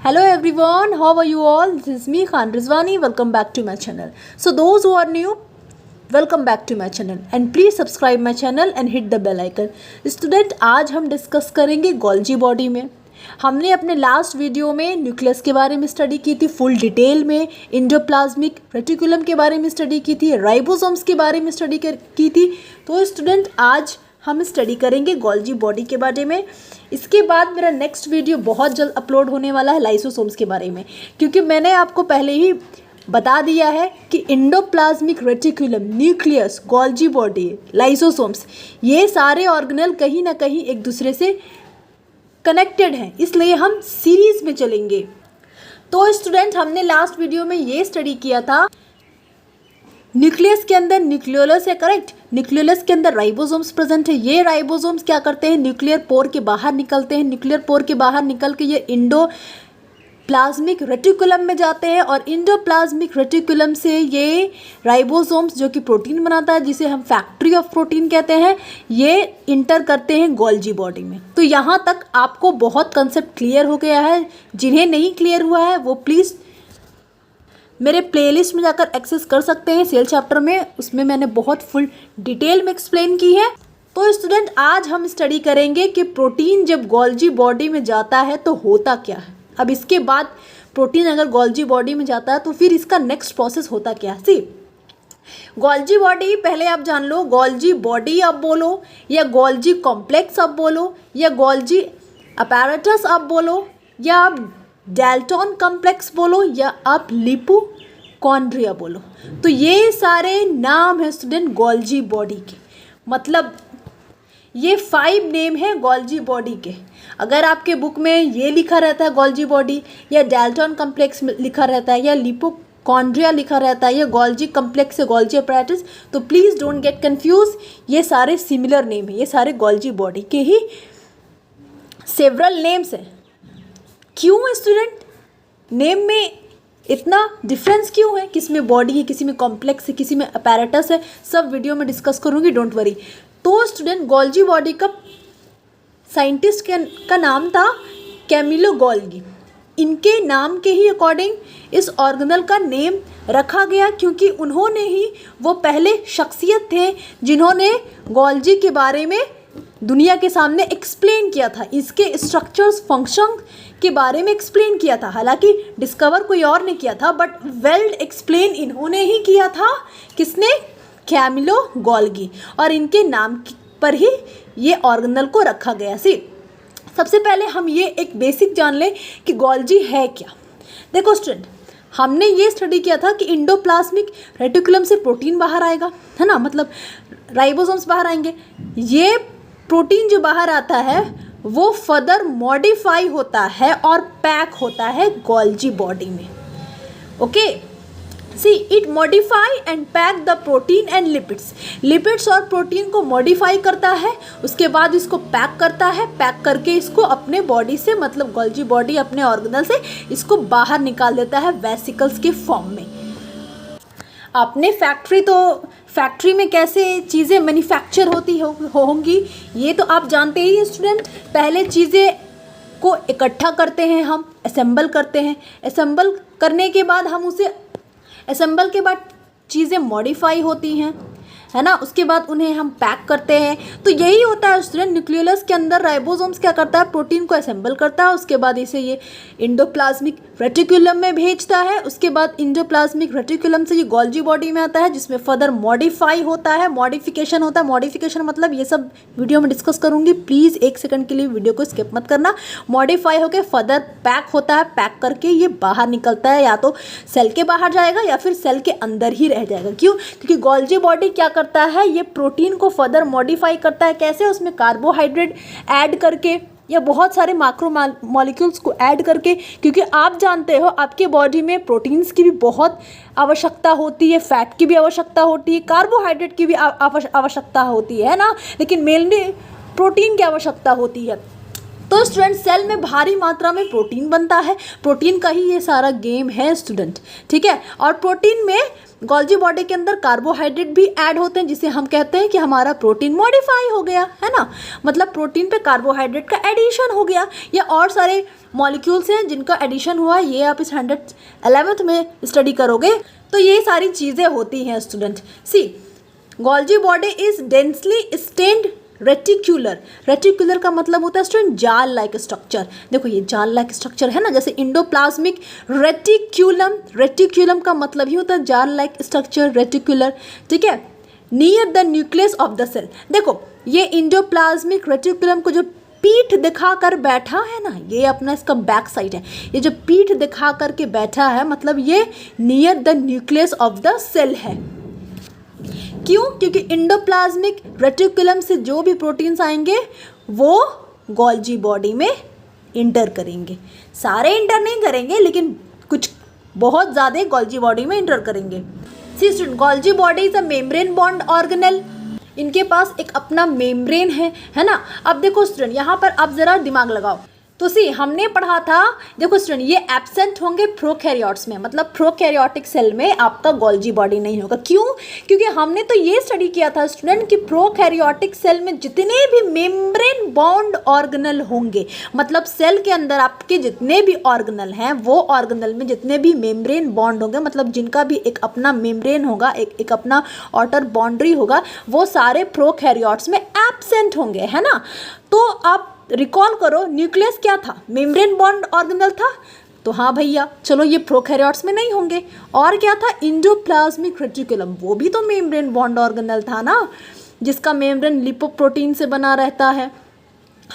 Hello everyone, how are you all? This is me Khan Rizwani. Welcome back to my channel. So those who are new, welcome back to my channel and please subscribe my channel and hit the bell icon. Student आज हम discuss करेंगे Golgi body में। हमने अपने last video में nucleus के बारे में स्टडी की थी फुल डिटेल में, इंडोप्लाज्मिक रेटिकुलम के बारे में स्टडी की थी, राइबोसोम्स के बारे में स्टडी की थी। तो स्टूडेंट आज हम स्टडी करेंगे गोल्जी बॉडी के बारे में। इसके बाद मेरा नेक्स्ट वीडियो बहुत जल्द अपलोड होने वाला है लाइसोसोम्स के बारे में, क्योंकि मैंने आपको पहले ही बता दिया है कि endoplasmic reticulum, nucleus, Golgi body, lysosomes ये सारे ऑर्गेनल कहीं ना कहीं एक दूसरे से कनेक्टेड हैं, इसलिए हम सीरीज में चलेंगे। तो स्टूडेंट हमने लास्ट वीडियो में ये स्टडी किया था न्यूक्लियस के अंदर न्यूक्लियोलस है, करेक्ट। न्यूक्लियोलस के अंदर राइबोसोम्स प्रेजेंट है। ये राइबोसोम्स क्या करते हैं, न्यूक्लियर पोर के बाहर निकलते हैं। न्यूक्लियर पोर के बाहर निकल के ये इंडोप्लाज्मिक रेटिकुलम में जाते हैं और इंडोप्लाज्मिक रेटिकुलम से ये राइबोसोम्स जो कि प्रोटीन बनाता है, जिसे हम फैक्ट्री ऑफ प्रोटीन कहते हैं, ये इंटर करते हैं गोल्जी बॉडी में। तो यहाँ तक आपको बहुत कंसेप्ट क्लियर हो गया है। जिन्हें नहीं क्लियर हुआ है वो प्लीज़ मेरे प्लेलिस्ट में जाकर एक्सेस कर सकते हैं, सेल चैप्टर में, उसमें मैंने बहुत फुल डिटेल में एक्सप्लेन की है। तो स्टूडेंट आज हम स्टडी करेंगे कि प्रोटीन जब गोल्जी बॉडी में जाता है तो होता क्या है। अब इसके बाद प्रोटीन अगर गोल्जी बॉडी में जाता है तो फिर इसका नेक्स्ट प्रोसेस होता क्या है। सी गोल्जी बॉडी पहले आप जान लो, गोल्जी बॉडी आप बोलो या गोल्जी कॉम्प्लेक्स आप बोलो या गोल्जी अपैरेटस आप बोलो या आप डाल्टन कॉम्प्लेक्स बोलो या आप लिपोकॉन्ड्रिया बोलो, तो ये सारे नाम है स्टूडेंट गोल्जी बॉडी के। मतलब ये 5 नेम है गोल्जी बॉडी के। अगर आपके बुक में ये लिखा रहता है गोल्जी बॉडी या डाल्टन कॉम्प्लेक्स लिखा रहता है या लिपोकॉन्ड्रिया लिखा रहता है या गोल्जी कॉम्प्लेक्स या गोल्जी अपैरेटस, तो प्लीज़ डोंट गेट कंफ्यूज। ये सारे सिमिलर नेम है, ये सारे गोल्जी बॉडी के ही सेवरल नेम्स हैं। क्यों स्टूडेंट नेम में इतना डिफरेंस क्यों है, किसी में बॉडी है, किसी में कॉम्प्लेक्स है, किसी में अपैरेटस है, सब वीडियो में डिस्कस करूंगी, डोंट वरी। तो स्टूडेंट गोल्जी बॉडी का साइंटिस्ट का नाम था कैमिलो गोल्गी। इनके नाम के ही अकॉर्डिंग इस ऑर्गेनल का नेम रखा गया, क्योंकि उन्होंने ही वो पहले शख्सियत थे जिन्होंने गोल्जी के बारे में दुनिया के सामने एक्सप्लेन किया था, इसके स्ट्रक्चर्स, फंक्शन के बारे में एक्सप्लेन किया था। हालांकि डिस्कवर कोई और ने किया था, बट वेल एक्सप्लेन इन्होंने ही किया था। किसने? Camillo Golgi. और इनके नाम पर ही ये ऑर्गेनल को रखा गया। सी सबसे पहले हम ये एक बेसिक जान लें कि गोल्जी है क्या। देखो स्टूडेंट, हमने ये स्टडी किया था कि इंडोप्लाज्मिक रेटिकुलम से प्रोटीन बाहर आएगा, है ना, मतलब राइबोसोम्स बाहर आएंगे। ये प्रोटीन जो बाहर आता है वो फर्दर मॉडिफाई होता है और पैक होता है गोल्जी बॉडी में। Okay, see it modify and pack the protein and lipids और प्रोटीन को मॉडिफाई करता है, उसके बाद इसको पैक करता है, पैक करके इसको अपने बॉडी से, मतलब गोल्जी बॉडी अपने ऑर्गेनल से इसको बाहर निकाल देता है वेसिकल्स के फॉर्म में। आपने फैक्ट्री में कैसे चीज़ें मैन्युफैक्चर होती होंगी ये तो आप जानते ही हैं स्टूडेंट। पहले चीज़ें को इकट्ठा करते हैं, हम असेंबल करते हैं, असेंबल करने के बाद हम उसे असेंबल के बाद चीज़ें मॉडिफाई होती हैं, है ना, उसके बाद उन्हें हम पैक करते हैं। तो यही होता है स्टूडेंट, न्यूक्लियोलस के अंदर राइबोसोम्स क्या करता है, प्रोटीन को असेंबल करता है, उसके बाद इसे ये इंडोप्लाज्मिक रेटिकुलम में भेजता है, उसके बाद इंडोप्लाज्मिक रेटिकुलम से ये गोल्जी बॉडी में आता है, जिसमें फर्दर मॉडिफाई होता है, मॉडिफिकेशन होता है। मॉडिफिकेशन मतलब ये सब वीडियो में डिस्कस करूँगी, प्लीज़ 1 सेकंड के लिए वीडियो को स्किप मत करना। मॉडिफाई होकर फर्दर पैक होता है, पैक करके ये बाहर निकलता है, या तो सेल के बाहर जाएगा या फिर सेल के अंदर ही रह जाएगा। क्यों? क्योंकि गोल्जी बॉडी क्या करता है, ये प्रोटीन को फर्दर मॉडिफाई करता है। कैसे? उसमें कार्बोहाइड्रेट ऐड करके या बहुत सारे मैक्रो मॉलिक्यूल्स को ऐड करके, क्योंकि आप जानते हो आपके बॉडी में प्रोटीन्स की भी बहुत आवश्यकता होती है, फैट की भी आवश्यकता होती है, कार्बोहाइड्रेट की भी आवश्यकता होती है ना, लेकिन मेनली प्रोटीन की आवश्यकता होती है। तो स्टूडेंट सेल में भारी मात्रा में प्रोटीन बनता है, प्रोटीन का ही ये सारा गेम है स्टूडेंट, ठीक है। और प्रोटीन में गोल्जी बॉडी के अंदर कार्बोहाइड्रेट भी ऐड होते हैं, जिसे हम कहते हैं कि हमारा प्रोटीन मॉडिफाई हो गया, है ना। मतलब प्रोटीन पे कार्बोहाइड्रेट का एडिशन हो गया, या और सारे मॉलिक्यूल्स हैं जिनका एडिशन हुआ, ये आप इस 111th में स्टडी करोगे। तो ये सारी चीज़ें होती हैं student. See Golgi body is densely stained reticular. Reticular का मतलब होता है स्टूडेंट जाल लाइक स्ट्रक्चर। देखो ये जाल लाइक स्ट्रक्चर है ना, जैसे इंडोप्लाज्मिक रेटिक्यूलम, रेटिक्यूलम का मतलब ही होता है जाल लाइक स्ट्रक्चर, रेटिकुलर, ठीक है। Near the nucleus of the cell, देखो ये इंडोप्लाज्मिक रेटिकुलम को जो पीठ दिखा कर बैठा है ना, ये अपना इसका बैक साइड है, ये जो पीठ दिखा कर के बैठा है मतलब ये near the nucleus of the cell है। क्यों? क्योंकि इंडोप्लाज्मिक रेटिकुलम से जो भी प्रोटीन्स आएंगे वो गोल्जी बॉडी में इंटर करेंगे। सारे इंटर नहीं करेंगे लेकिन कुछ बहुत ज़्यादा गोल्जी बॉडी में इंटर करेंगे। See student, Golgi body is a membrane bound organelle. इनके पास एक अपना मेम्ब्रेन है ना। अब देखो स्टूडेंट, यहाँ पर आप ज़रा दिमाग लगाओ। तो सी हमने पढ़ा था, देखो स्टूडेंट ये एब्सेंट होंगे प्रोकैरियोट्स में, मतलब प्रोकैरियोटिक सेल में आपका गोल्जी बॉडी नहीं होगा। क्यों? क्योंकि हमने तो ये स्टडी किया था स्टूडेंट कि प्रोकैरियोटिक सेल में जितने भी मेम्ब्रेन बाउंड ऑर्गेनल होंगे, मतलब सेल के अंदर आपके जितने भी ऑर्गेनल हैं वो ऑर्गेनल में जितने भी मेम्ब्रेन बॉन्ड होंगे, मतलब जिनका भी एक अपना मेम्ब्रेन होगा, एक अपना आउटर बाउंड्री होगा, वो सारे प्रोकैरियोट्स में एब्सेंट होंगे, है ना। तो आप रिकॉल करो, न्यूक्लियस क्या था? मेम्ब्रेन बॉन्ड ऑर्गेनल था। तो हाँ भैया चलो ये प्रोकैरियोट्स में नहीं होंगे। और क्या था? इंडोप्लाज्मिक रेटिकुलम, वो भी तो मेम्ब्रेन बॉन्ड ऑर्गेनल था ना, जिसका मेम्ब्रेन लिपोप्रोटीन से बना रहता है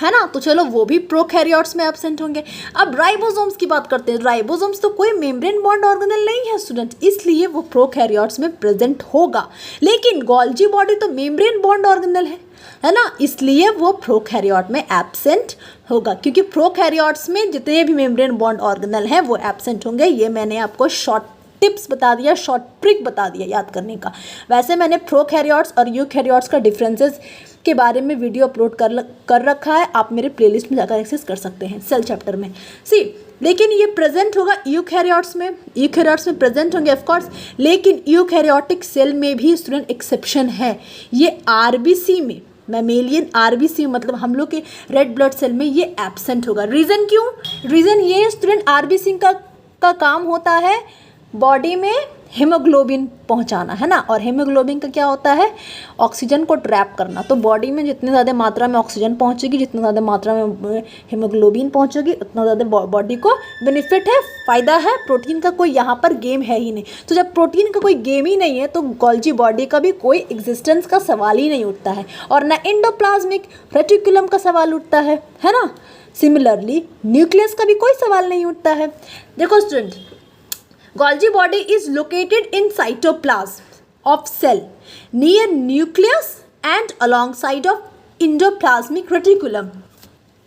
ना। तो चलो वो भी प्रोकैरियोट्स में एब्सेंट होंगे। अब राइबोसोम्स की बात करते हैं। राइबोसोम्स तो कोई मेम्ब्रेन बॉन्ड ऑर्गेनल नहीं है स्टूडेंट, इसलिए वो प्रोकैरियोट्स में प्रेजेंट होगा। लेकिन गोल्जी बॉडी तो मेम्ब्रेन बॉन्ड ऑर्गेनल है ना, इसलिए वो प्रोकैरियोट में एब्सेंट होगा, क्योंकि प्रोकैरियोट्स में जितने भी मेम्ब्रेन बॉन्ड ऑर्गेनल हैं वो एब्सेंट होंगे। ये मैंने आपको शॉर्ट टिप्स बता दिया, शॉर्ट ट्रिक बता दिया याद करने का। वैसे मैंने प्रोकैरियोट्स और यूकैरियोट्स का डिफरेंसेस के बारे में वीडियो अपलोड कर रखा है, आप मेरे प्लेलिस्ट में जाकर एक्सेस कर सकते हैं सेल चैप्टर में। सी लेकिन ये प्रेजेंट होगा यूकैरियोट्स में, यूकैरियोट्स में प्रेजेंट होंगे ऑफ कोर्स, लेकिन यूकैरियोटिक सेल में भी स्टूडेंट एक्सेप्शन है। ये आरबीसी में, मैमेलियन आरबीसी मतलब हम लोग के रेड ब्लड सेल में ये एब्सेंट होगा। रीज़न क्यों? रीज़न ये स्टूडेंट आरबीसी का काम होता है बॉडी में हीमोग्लोबिन पहुंचाना, है ना। और हीमोग्लोबिन का क्या होता है? ऑक्सीजन को ट्रैप करना। तो बॉडी में जितनी ज़्यादा मात्रा में ऑक्सीजन पहुंचेगी, जितनी ज़्यादा मात्रा में हीमोग्लोबिन पहुंचेगी, उतना ज़्यादा बॉडी को बेनिफिट है, फ़ायदा है। प्रोटीन का कोई यहाँ पर गेम है ही नहीं। तो जब प्रोटीन का कोई गेम ही नहीं है तो गोल्जी बॉडी का भी कोई एग्जिस्टेंस का सवाल ही नहीं उठता है, और ना इंडोप्लाज्मिक रेटिकुलम का सवाल उठता है ना। सिमिलरली न्यूक्लियस का भी कोई सवाल नहीं उठता है। देखो student, Golgi body is located in cytoplasm of cell near nucleus and alongside of endoplasmic reticulum।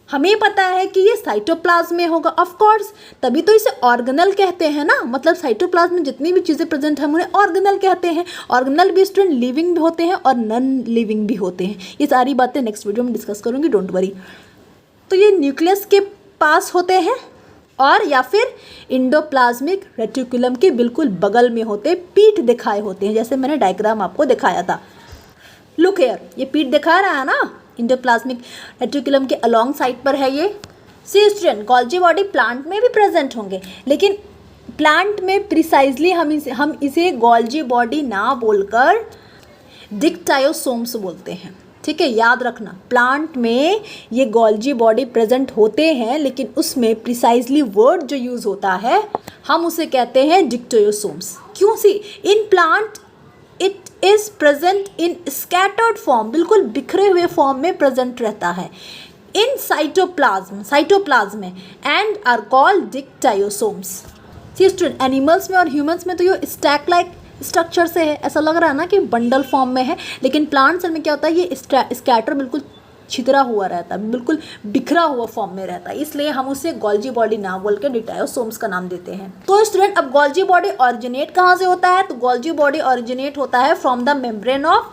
हमें पता है कि ये साइटोप्लाज्म में होगा ऑफ कोर्स, तभी तो इसे ऑर्गेनल कहते हैं ना। मतलब साइटोप्लाज्म में जितनी भी चीज़ें प्रेजेंट हैं उन्हें ऑर्गेनल कहते हैं। ऑर्गेनल भी स्टूडेंट लिविंग भी होते हैं और नॉन लिविंग भी होते हैं। ये सारी बातें नेक्स्ट वीडियो में डिस्कस करूँगी, डोंट वरी। तो ये न्यूक्लियस के पास होते हैं और या फिर इंडोप्लाज्मिक रेटिकुलम के बिल्कुल बगल में होते, पीठ दिखाए होते हैं, जैसे मैंने डायग्राम आपको दिखाया था। लुक हियर, ये पीठ दिखा रहा है ना, इंडोप्लाज्मिक रेटिकुलम के अलॉन्ग साइड पर है ये। सी स्टूडेंट, गोल्जी बॉडी प्लांट में भी प्रेजेंट होंगे, लेकिन प्लांट में प्रिसाइजली हम इसे गोल्जी बॉडी ना बोलकर डिक्टायोसोम्स बोलते हैं, ठीक है। याद रखना, प्लांट में ये गोल्जी बॉडी प्रेजेंट होते हैं, लेकिन उसमें प्रिसाइजली वर्ड जो यूज़ होता है हम उसे कहते हैं डिक्टायोसोम्स। क्यों? See in plant it is present in scattered form, बिल्कुल बिखरे हुए फॉर्म में प्रेजेंट रहता है इन साइटोप्लाज्म में, and are called dictyosomes. See student, animals में और ह्यूमंस में तो ये स्टैक लाइक स्ट्रक्चर से है, ऐसा लग रहा है ना कि बंडल फॉर्म में है, लेकिन प्लांट सेल में क्या होता है, ये स्कैटर बिल्कुल छितरा हुआ रहता है, बिल्कुल बिखरा हुआ फॉर्म में रहता है, इसलिए हम उसे गोल्जी बॉडी ना बोल के डिक्टायोसोम्स का नाम देते हैं। तो स्टूडेंट, अब गोल्जी बॉडी ऑरिजिनेट कहाँ से होता है? तो गोल्जी बॉडी ऑरिजिनेट होता है from the membrane of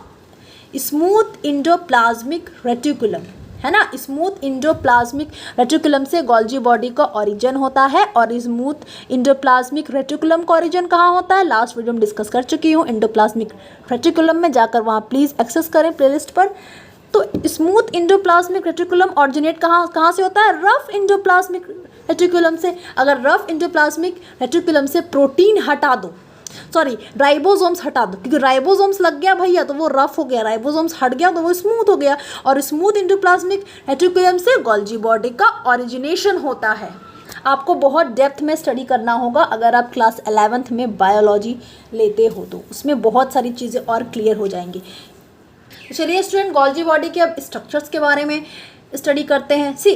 smooth endoplasmic reticulum. है ना। स्मूथ इंडोप्लाज्मिक रेटिकुलम से गोल्जी बॉडी का ओरिजिन होता है। और स्मूथ इंडोप्लाज्मिक रेटिकुलम का ओरिजिन कहाँ होता है, लास्ट वीडियो में डिस्कस कर चुकी हूँ। इंडोप्लाज्मिक रेटिकुलम में जाकर वहाँ प्लीज़ एक्सेस करें प्लेलिस्ट पर। तो स्मूथ इंडोप्लाज्मिक रेटिकुलम ऑरिजिनेट कहाँ से होता है, रफ इंडोप्लाज्मिक रेटिकुलम से। अगर रफ इंडोप्लाज्मिक रेटिकुलम से प्रोटीन हटा दो, सॉरी राइबोसोम्स हटा दो, क्योंकि राइबोसोम्स लग गया भैया तो वो रफ हो गया, राइबोसोम्स हट गया तो वो स्मूथ हो गया। और स्मूथ इंडोप्लाज्मिक रेटिकुलम से गोल्जी बॉडी का ओरिजिनेशन होता है। आपको बहुत डेप्थ में स्टडी करना होगा अगर आप क्लास 11th में बायोलॉजी लेते हो, तो उसमें बहुत सारी चीज़ें और क्लियर हो जाएंगी। चलिए स्टूडेंट, गोल्जी बॉडी के अब स्ट्रक्चर्स के बारे में स्टडी करते हैं। सी,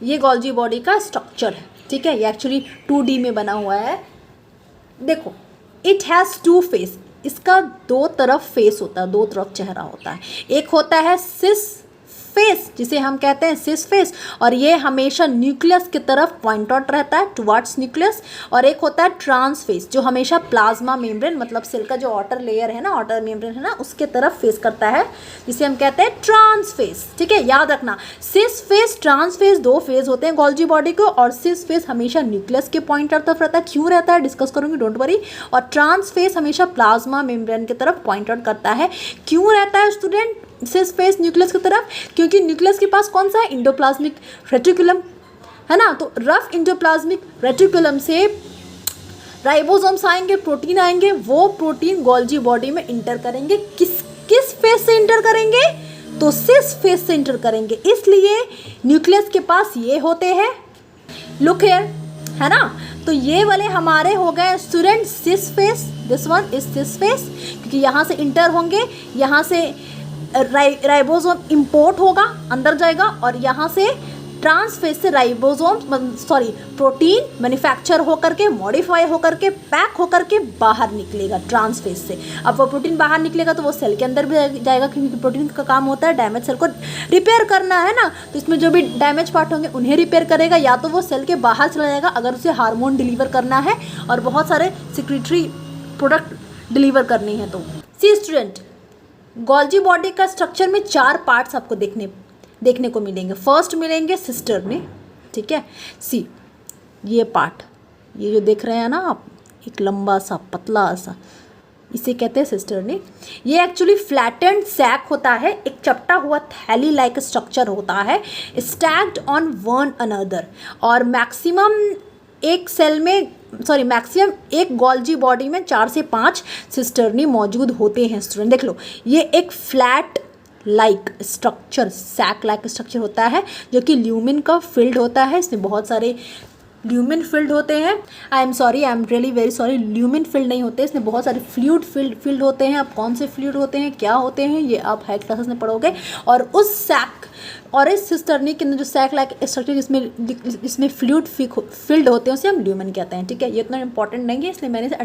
ये गोल्जी बॉडी का स्ट्रक्चर है, ठीक है। ये एक्चुअली 2D में बना हुआ है। देखो, इट हैज़ 2 फेस, इसका 2 तरफ फेस होता है, 2 तरफ चेहरा होता है। एक होता है सिस फेस, जिसे हम कहते हैं सिस फेस, और ये हमेशा न्यूक्लियस की तरफ पॉइंट आउट रहता है, टुवर्ड्स न्यूक्लियस। और एक होता है ट्रांस फेस, जो हमेशा प्लाज्मा मेम्ब्रेन, मतलब सेल का जो आउटर लेयर है ना, आउटर मेम्ब्रेन है ना, उसके तरफ फेस करता है, जिसे हम कहते हैं ट्रांस फेस, ठीक है। याद रखना, cis face, trans face 2 faces होते हैं गोल्जी बॉडी को। और सिस फेस हमेशा न्यूक्लियस के पॉइंट आउट तरफ रहता है। क्यों रहता है डिस्कस करूंगी, डोंट वरी। और ट्रांस फेस हमेशा प्लाज्मा मेम्ब्रेन की तरफ पॉइंट आउट करता है। क्यों रहता है स्टूडेंट सिस फेस न्यूक्लियस की तरफ, क्योंकि न्यूक्लियस के पास कौन सा है, इंडोप्लाज्मिक रेटिकुलम, है ना। तो रफ इंडोप्लाज्मिक रेटिकुलम से राइबोसोम्स आएंगे, प्रोटीन आएंगे, वो प्रोटीन गोल्जी बॉडी में इंटर करेंगे। किस फेस से इंटर करेंगे, तो सिस फेस से इंटर करेंगे। इसलिए न्यूक्लियस के पास ये होते हैं, लुक हियर, है ना। तो ये वाले हमारे हो गए student cis face, this one is cis face, क्योंकि यहाँ से इंटर होंगे, यहाँ से राइबोसोम इंपोर्ट होगा, अंदर जाएगा, और यहाँ से ट्रांस फेस से राइबोसोम प्रोटीन मैन्युफैक्चर होकर के, मॉडिफाई होकर के, पैक होकर के बाहर निकलेगा ट्रांस फेस से। अब वो प्रोटीन बाहर निकलेगा तो वो सेल के अंदर भी जाएगा, क्योंकि प्रोटीन का काम होता है डैमेज सेल को रिपेयर करना, है ना। तो इसमें जो भी डैमेज पार्ट होंगे उन्हें रिपेयर करेगा, या तो वो सेल के बाहर चला जाएगा अगर उसे हार्मोन डिलीवर करना है और बहुत सारे सिक्रेटरी प्रोडक्ट डिलीवर करनी है। तो सी स्टूडेंट, गोल्जी बॉडी का स्ट्रक्चर में 4 पार्ट्स आपको देखने को मिलेंगे। फर्स्ट मिलेंगे सिस्टर में, ठीक है। सी, ये पार्ट, ये जो देख रहे हैं ना आप, एक लंबा सा पतला सा, इसे कहते हैं सिस्टर ने। ये एक्चुअली फ्लैटेंड सैक होता है, एक चपटा हुआ थैली लाइक स्ट्रक्चर होता है, स्टैक्ड ऑन वन अनदर। और मैक्सिमम एक गोल्जी बॉडी में 4 से 5 सिस्टर्नी मौजूद होते हैं स्टूडेंट। देख लो, ये एक flat like structure, sac like structure होता है, जो कि ल्यूमिन का फिल्ड होता है। इसमें बहुत सारे ल्यूमिन फिल्ड होते हैं। आई am really very sorry, lumen field नहीं होते, इसमें बहुत सारे फ्लूइड फिल्ड होते हैं। अब कौन से फ्लूइड होते हैं, क्या होते हैं, ये आप हाई क्लासेस में पढ़ोगे। और उस सैक और इस सिस्टर्नी के अंदर जो सैक लाइक स्ट्रक्चर जिसमें फ्लूइड फिल्ड होते हैं, उसे हम ल्यूमिन कहते हैं, ठीक है। ये इतना इंपॉर्टेंट नहीं है, इसलिए मैंने इसे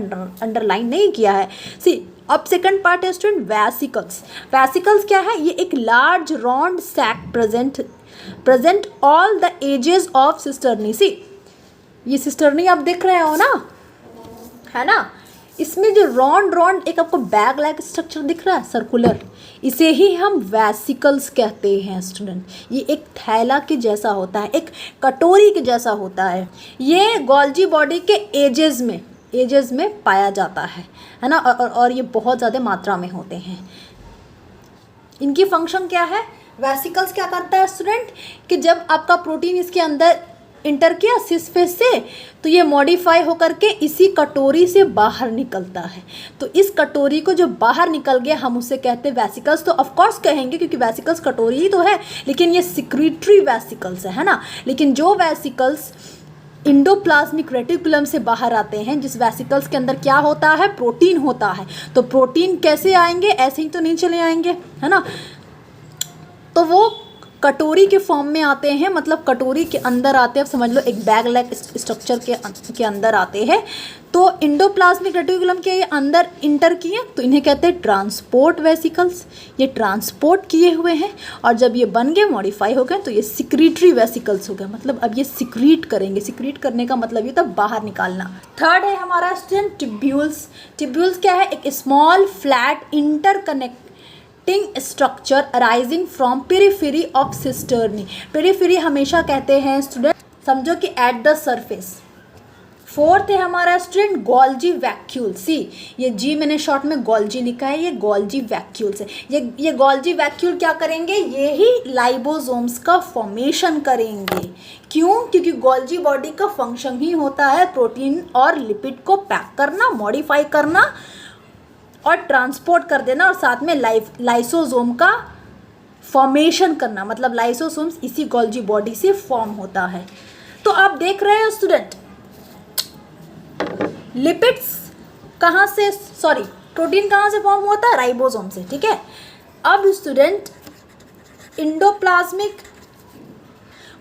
अंडरलाइन नहीं किया है। सी, अब सेकंड पार्ट है स्टूडेंट वेसिकल्स। वेसिकल्स क्या है, ये एक large round sac present all the edges of cisternae. See, ये सिस्टर्नी आप देख रहे हो ना, है ना। इसमें जो राउंड एक आपको बैग लाइक स्ट्रक्चर दिख रहा है, सर्कुलर, इसे ही हम वेसिकल्स कहते हैं स्टूडेंट। ये एक थैला के जैसा होता है, एक कटोरी के जैसा होता है। ये गोल्जी बॉडी के एजेस में पाया जाता है ना। और ये बहुत ज़्यादा मात्रा में होते हैं। इनकी फंक्शन क्या है, वेसिकल्स क्या करता है स्टूडेंट, कि जब आपका प्रोटीन इसके अंदर इंटर किया सिस फेस से, तो ये मॉडिफाई होकर के इसी कटोरी से बाहर निकलता है। तो इस कटोरी को जो बाहर निकल गया, हम उसे कहते हैं वेसिकल्स। तो ऑफ कोर्स कहेंगे, क्योंकि वेसिकल्स कटोरी ही तो है, लेकिन ये सिक्रीटरी वेसिकल्स है ना। लेकिन जो वेसिकल्स इंडोप्लाज्मिक रेटिकुलम से बाहर आते हैं, जिस वेसिकल्स के अंदर क्या होता है, प्रोटीन होता है। तो प्रोटीन कैसे आएंगे, ऐसे ही तो नहीं चले आएंगे, है ना। तो वो कटोरी के फॉर्म में आते हैं, मतलब कटोरी के अंदर आते हैं। समझ लो एक बैग लाइक स्ट्रक्चर के अंदर आते हैं। तो इंडोप्लाज्मिक रेटिकुलम के अंदर इंटर किए, तो इन्हें कहते हैं ट्रांसपोर्ट वेसिकल्स। ये ट्रांसपोर्ट किए हुए हैं, और जब ये बन गए, मॉडिफाई हो गए, तो ये सिक्रीटरी वेसिकल्स हो गए। मतलब अब ये सिक्रीट करेंगे। सिक्रीट करने का मतलब ये था बाहर निकालना। थर्ड है हमारा स्टूडेंट टिब्यूल्स। टिब्यूल्स क्या है, एक small flat connecting structure arising from periphery of cisternae. Periphery हमेशा कहते हैं स्टूडेंट, समझो कि एट द सरफेस। फोर्थ है हमारा स्टूडेंट गोल्जी वैक्यूल। सी, ये जी मैंने शॉर्ट में गोल्जी लिखा है, ये गोल्जी वैक्यूल्स है। ये गोल्जी वैक्यूल क्या करेंगे, ये ही लाइबोसोम्स का फॉर्मेशन करेंगे। क्यों? क्योंकि गोल्जी बॉडी का फंक्शन ही होता है प्रोटीन और लिपिड को पैक करना, मॉडिफाई करना और ट्रांसपोर्ट कर देना, और साथ में लाइसोसोम का फॉर्मेशन करना। मतलब लाइसोसोम्स इसी गोल्जी बॉडी से फॉर्म होता है। तो आप देख रहे हो स्टूडेंट, लिपिड्स कहाँ से, सॉरी प्रोटीन कहाँ से फॉर्म होता है, राइबोसोम से। ठीक है, अब स्टूडेंट इंडोप्लाज्मिक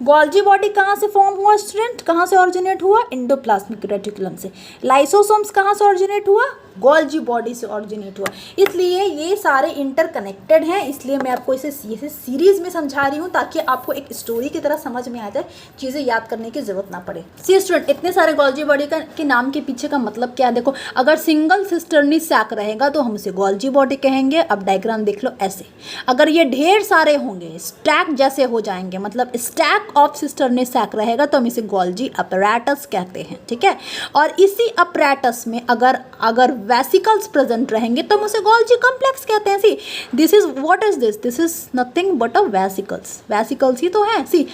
गोल्जी बॉडी कहाँ से फॉर्म हुआ स्टूडेंट, कहाँ से ऑरिजिनेट हुआ, इंडोप्लाज्मिक रेटिकुलम से। लाइसोसोम्स कहाँ से ऑरिजिनेट हुआ, गोल्जी बॉडी से ऑरिजिनेट हुआ। इसलिए ये सारे इंटरकनेक्टेड हैं, इसलिए मैं आपको इसे सीरीज में समझा रही हूँ ताकि आपको एक स्टोरी की तरह समझ में आ जाए, चीज़ें याद करने की जरूरत ना पड़े। सी स्टूडेंट, इतने सारे गोल्जी बॉडी के नाम के पीछे का मतलब क्या है, देखो अगर सिंगल सिस्टर्नी सैक रहेगा तो हम उसे गोल्जी बॉडी कहेंगे। अब डायग्राम देख लो ऐसे, अगर ये ढेर सारे होंगे, स्टैक जैसे हो जाएंगे, मतलब स्टैक ऑफ सिस्टर्नी सैक रहेगा तो हम इसे गोल्जी अपैरेटस कहते हैं। ठीक है, और इसी अपैरेटस में अगर वेसिकल्स प्रेजेंट रहेंगे तो हम उसे गोल्जी कॉम्प्लेक्स कहते हैं। See, this is what is this is nothing but a vesicles ही तो है। सी,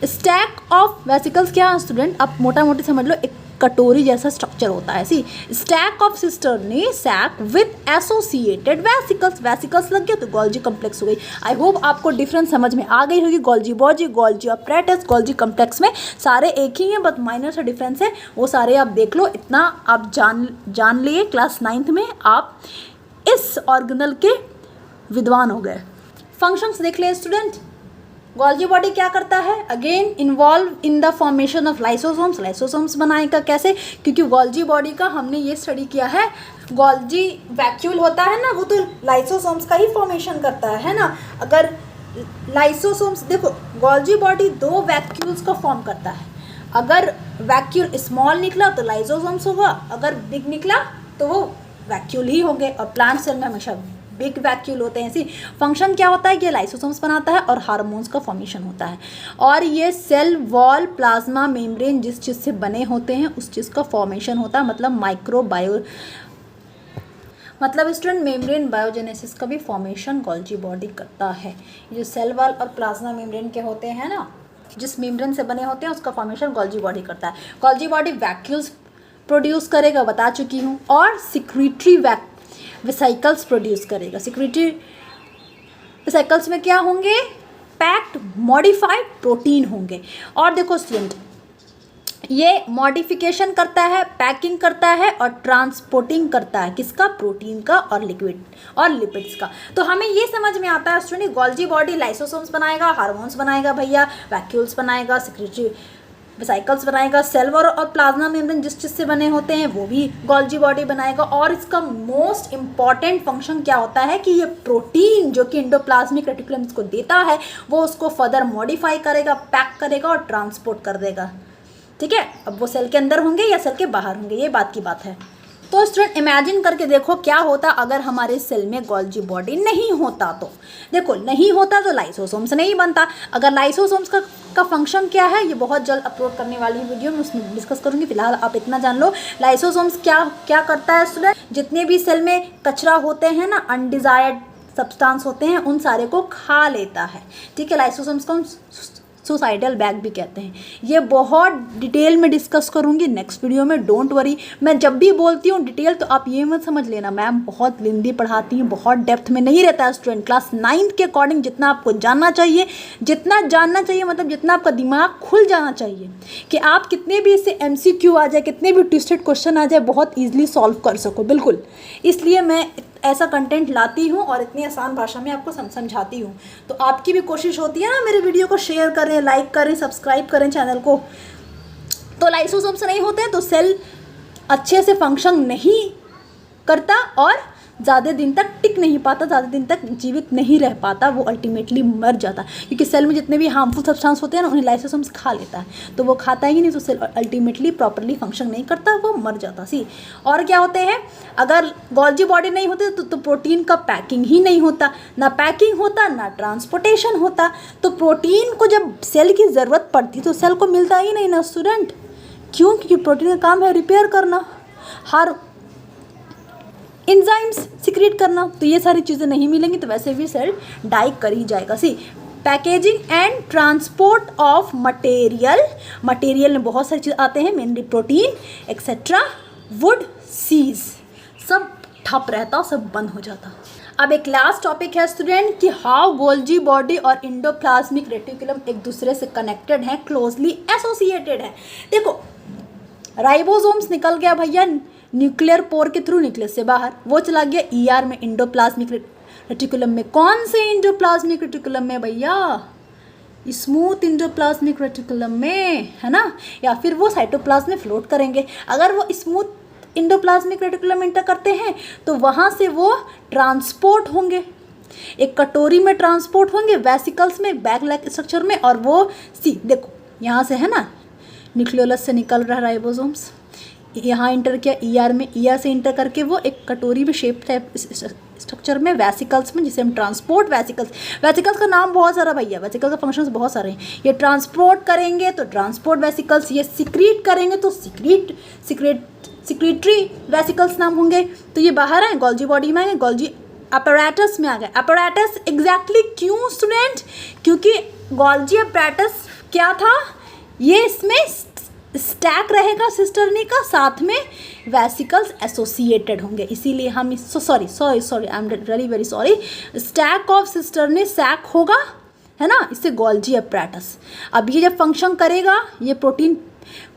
स्टैक ऑफ वेसिकल्स क्या है स्टूडेंट, आप मोटा मोटी समझ लो, एक कटोरी जैसा स्ट्रक्चर होता है। See, stack of cisternae sac with associated vesicles लग गया तो गोल्जी कॉम्प्लेक्स हो गई। आई होप आपको डिफरेंस समझ में आ गई होगी। Golgi body, Golgi apparatus, Golgi complex में सारे एक ही हैं, बस माइनर सा डिफरेंस है, वो सारे आप देख लो। इतना आप जान लिए, क्लास 9th में आप इस ऑर्गेनल के विद्वान हो गए। फंक्शंस देख ले स्टूडेंट, गोल्जी बॉडी क्या करता है, again involve in the formation of lysosomes बनाएगा कैसे, क्योंकि गोल्जी बॉडी का हमने ये स्टडी किया है, गोल्जी वैक्यूल होता है ना, वो तो लाइसोसोम्स का ही फॉर्मेशन करता है ना। अगर लाइसोसोम्स, देखो गोल्जी बॉडी 2 वैक्यूल्स का फॉर्म करता है। अगर वैक्यूल स्मॉल निकला तो लाइसोसोम्स होगा, अगर बिग निकला तो वो वैक्यूल ही होंगे, और प्लांट सेल में हमेशा बिग वैक्यूल होते हैं। ऐसी फंक्शन क्या होता है कि लाइसोसोम्स बनाता है और हार्मोन्स का फॉर्मेशन होता है, और ये सेल वॉल, प्लाज्मा मेम्ब्रेन जिस चीज़ से बने होते हैं उस चीज़ का फॉर्मेशन होता है, मतलब स्टूडेंट मेम्ब्रेन बायोजेनेसिस का भी फॉर्मेशन गोल्जी बॉडी करता है। जो सेल वॉल और प्लाज्मा मेम्ब्रेन के होते हैं ना, जिस मेम्ब्रेन से बने होते हैं उसका फॉर्मेशन गोल्जी बॉडी करता है। गोल्जी बॉडी वैक्यूल्स प्रोड्यूस करेगा, बता चुकी हूँ, और सिक्रीटरी वेसिकल्स प्रोड्यूस करेगा। सिक्रीटरी वेसिकल्स में क्या होंगे, पैक्ड मॉडिफाइड प्रोटीन होंगे। और देखो स्टूडेंट, ये मॉडिफिकेशन करता है, पैकिंग करता है और ट्रांसपोर्टिंग करता है, किसका, प्रोटीन का और लिक्विड और लिपिड्स का। तो हमें ये समझ में आता है स्टूडेंट, गोल्जी बॉडी लाइसोसोम्स बनाएगा, हार्मोन्स बनाएगा भैया, वैक्यूल्स बनाएगा, सिक्रीटरी वेसिकल्स बनाएगा, सेल वॉल और प्लाज्मा मेम्ब्रेन जिस चीज़ से बने होते हैं वो भी गोल्जी बॉडी बनाएगा। और इसका मोस्ट इंपॉर्टेंट फंक्शन क्या होता है कि ये प्रोटीन जो कि इंडोप्लाज्मिक रेटिकुलम को देता है वो उसको फर्दर मॉडिफाई करेगा, पैक करेगा और ट्रांसपोर्ट कर देगा। ठीक है, अब वो सेल के अंदर होंगे या सेल के बाहर होंगे, ये बात की बात है। तो स्टूडेंट इमेजिन करके देखो क्या होता अगर हमारे सेल में गोल्जी बॉडी नहीं होता। तो देखो, नहीं होता तो लाइसोसोम्स नहीं बनता। अगर लाइसोसोम्स का फंक्शन क्या है, ये बहुत जल्द अपलोड करने वाली वीडियो में उसमें डिस्कस करूंगी। फिलहाल आप इतना जान लो, लाइसोसोम्स क्या करता है स्टूडेंट, जितने भी सेल में कचरा होते हैं ना, अनडिजायर्ड सब्सटेंस होते हैं, उन सारे को खा लेता है। ठीक है, लाइसोसोम्स को सुसाइडल बैग भी कहते हैं। ये बहुत डिटेल में डिस्कस करूंगी नेक्स्ट वीडियो में, डोंट वरी। मैं जब भी बोलती हूँ डिटेल तो आप ये मत समझ लेना मैम बहुत लेंदी पढ़ाती हूँ, बहुत डेप्थ में नहीं रहता है स्टूडेंट। क्लास 9th के अकॉर्डिंग जितना आपको जानना चाहिए, मतलब जितना आपका दिमाग खुल जाना चाहिए कि आप कितने भी इससे MCQ आ जाए, कितने भी ट्विस्टेड क्वेश्चन आ जाए, बहुत ईजिली सॉल्व कर सको। बिल्कुल, इसलिए मैं ऐसा कंटेंट लाती हूँ और इतनी आसान भाषा में आपको समझाती हूँ। तो आपकी भी कोशिश होती है ना मेरे वीडियो को शेयर करें, लाइक करें, सब्सक्राइब करें चैनल को। तो लाइसोसोम्स नहीं होते तो सेल अच्छे से फंक्शन नहीं करता और ज़्यादा दिन तक टिक नहीं पाता, ज़्यादा दिन तक जीवित नहीं रह पाता, वो अल्टीमेटली मर जाता, क्योंकि सेल में जितने भी हार्मफुल सब्सटेंस होते हैं ना उन्हें लाइसोसोम्स खा लेता है, तो वो खाता ही नहीं, तो सेल अल्टीमेटली प्रॉपरली फंक्शन नहीं करता, वो मर जाता। सी और क्या होते हैं, अगर गोल्जी बॉडी नहीं होती तो प्रोटीन का पैकिंग ही नहीं होता, ना पैकिंग होता ना ट्रांसपोर्टेशन होता, तो प्रोटीन को जब सेल की ज़रूरत पड़ती तो सेल को मिलता ही नहीं ना स्टूडेंट। क्यों? क्योंकि प्रोटीन का काम है रिपेयर करना, हर एंजाइम्स सिक्रीट करना, तो ये सारी चीज़ें नहीं मिलेंगी तो वैसे भी सेल डाई कर ही जाएगा। See packaging and transport of material में बहुत सारी चीज़ आते हैं, mainly protein etcetera would cease, सब ठप रहता, सब बंद हो जाता। अब एक लास्ट टॉपिक है स्टूडेंट कि हाउ गोल्जी बॉडी और इंडोप्लाज्मिक रेटिकुलम एक दूसरे से कनेक्टेड हैं, क्लोजली एसोसिएटेड हैं। देखो राइबोसोम्स निकल गया भैया न्यूक्लियर पोर के थ्रू न्यूक्लियस से बाहर, वो चला गया ईआर में, इंडोप्लाज्मिक रेटिकुलम में। कौन से इंडोप्लाज्मिक रेटिकुलम में भैया? स्मूथ इंडोप्लाज्मिक रेटिकुलम में, है ना, या फिर वो साइटोप्लाज्म में फ्लोट करेंगे। अगर वो स्मूथ इंडोप्लाज्मिक रेटिकुलम एंटर करते हैं तो वहाँ से वो ट्रांसपोर्ट होंगे, एक कटोरी में ट्रांसपोर्ट होंगे, वेसिकल्स में, बैग लाइक स्ट्रक्चर में, और वो सी देखो यहाँ से है ना, न्यूक्लियोलस से निकल रहा है राइबोसोम्स, यहाँ इंटर किया ईआर में, ईआर से इंटर करके वो एक कटोरी में शेप टाइप स्ट्रक्चर में, वेसिकल्स में, जिसे हम ट्रांसपोर्ट वेसिकल्स का नाम बहुत सारा भैया, वेसिकल का फंक्शंस बहुत सारे हैं। ये ट्रांसपोर्ट करेंगे तो ट्रांसपोर्ट वेसिकल्स, ये सिक्रीट करेंगे तो सिक्रीटरी वेसिकल्स नाम होंगे। तो ये बाहर हैं, गोल्जी बॉडी में आएंगे, गोल्जी अपैरेटस में आ गए। अपैरेटस एग्जैक्टली क्यों स्टूडेंट? क्योंकि गोल्जी अपैरेटस क्या था, ये इसमें स्टैक रहेगा सिस्टर्नी का, साथ में वेसिकल्स एसोसिएटेड होंगे, इसीलिए हम इस sorry I am really very sorry, stack of cisternae sac होगा, है ना, इससे गोल्जी अपैरेटस। अब ये जब फंक्शन करेगा ये प्रोटीन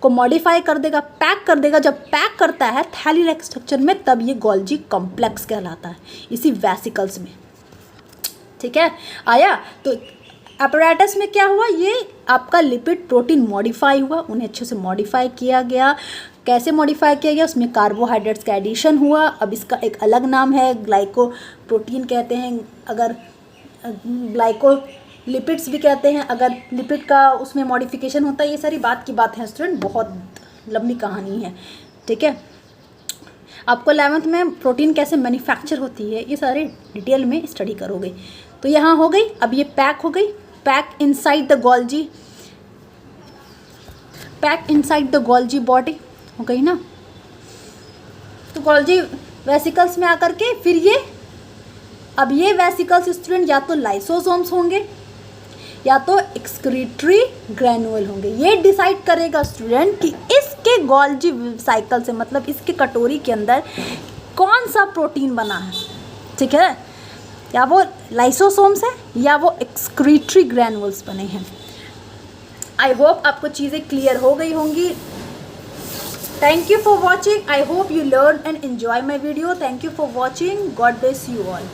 को मॉडिफाई कर देगा, पैक कर देगा, जब पैक करता है थैली लाइक स्ट्रक्चर में तब ये गोल्जी कॉम्प्लेक्स कहलाता है, इसी वेसिकल्स में। ठीक है, आया? तो अपैरेटस में क्या हुआ, ये आपका लिपिड प्रोटीन मॉडिफाई हुआ, उन्हें अच्छे से मॉडिफाई किया गया। कैसे मॉडिफाई किया गया? उसमें कार्बोहाइड्रेट्स का एडिशन हुआ, अब इसका एक अलग नाम है, ग्लाइको प्रोटीन कहते हैं, अगर ग्लाइको लिपिड्स भी कहते हैं, अगर लिपिड का उसमें मॉडिफिकेशन होता है। ये सारी बात की बात है स्टूडेंट, बहुत लंबी कहानी है। ठीक है, आपको 11th में प्रोटीन कैसे मैन्युफैक्चर होती है ये सारे डिटेल में स्टडी करोगे। तो यहाँ हो गई, अब ये पैक हो गई, pack inside the Golgi body हो गई ना। तो गोल्जी वेसिकल्स में आकर के फिर अब ये वेसिकल्स स्टूडेंट या तो लाइसोसोम्स होंगे या तो एक्सक्रीटरी ग्रैनुअल होंगे। ये डिसाइड करेगा स्टूडेंट कि इसके गोल्जी साइकिल से, मतलब इसके कटोरी के अंदर कौन सा प्रोटीन बना है। ठीक है, या वो लाइसोसोम्स है या वो एक्सक्रीटरी ग्रैनुअल्स बने हैं। आई होप आपको चीज़ें क्लियर हो गई होंगी। Thank you for watching. I hope you learn and enjoy my video. Thank you for watching. God bless you all.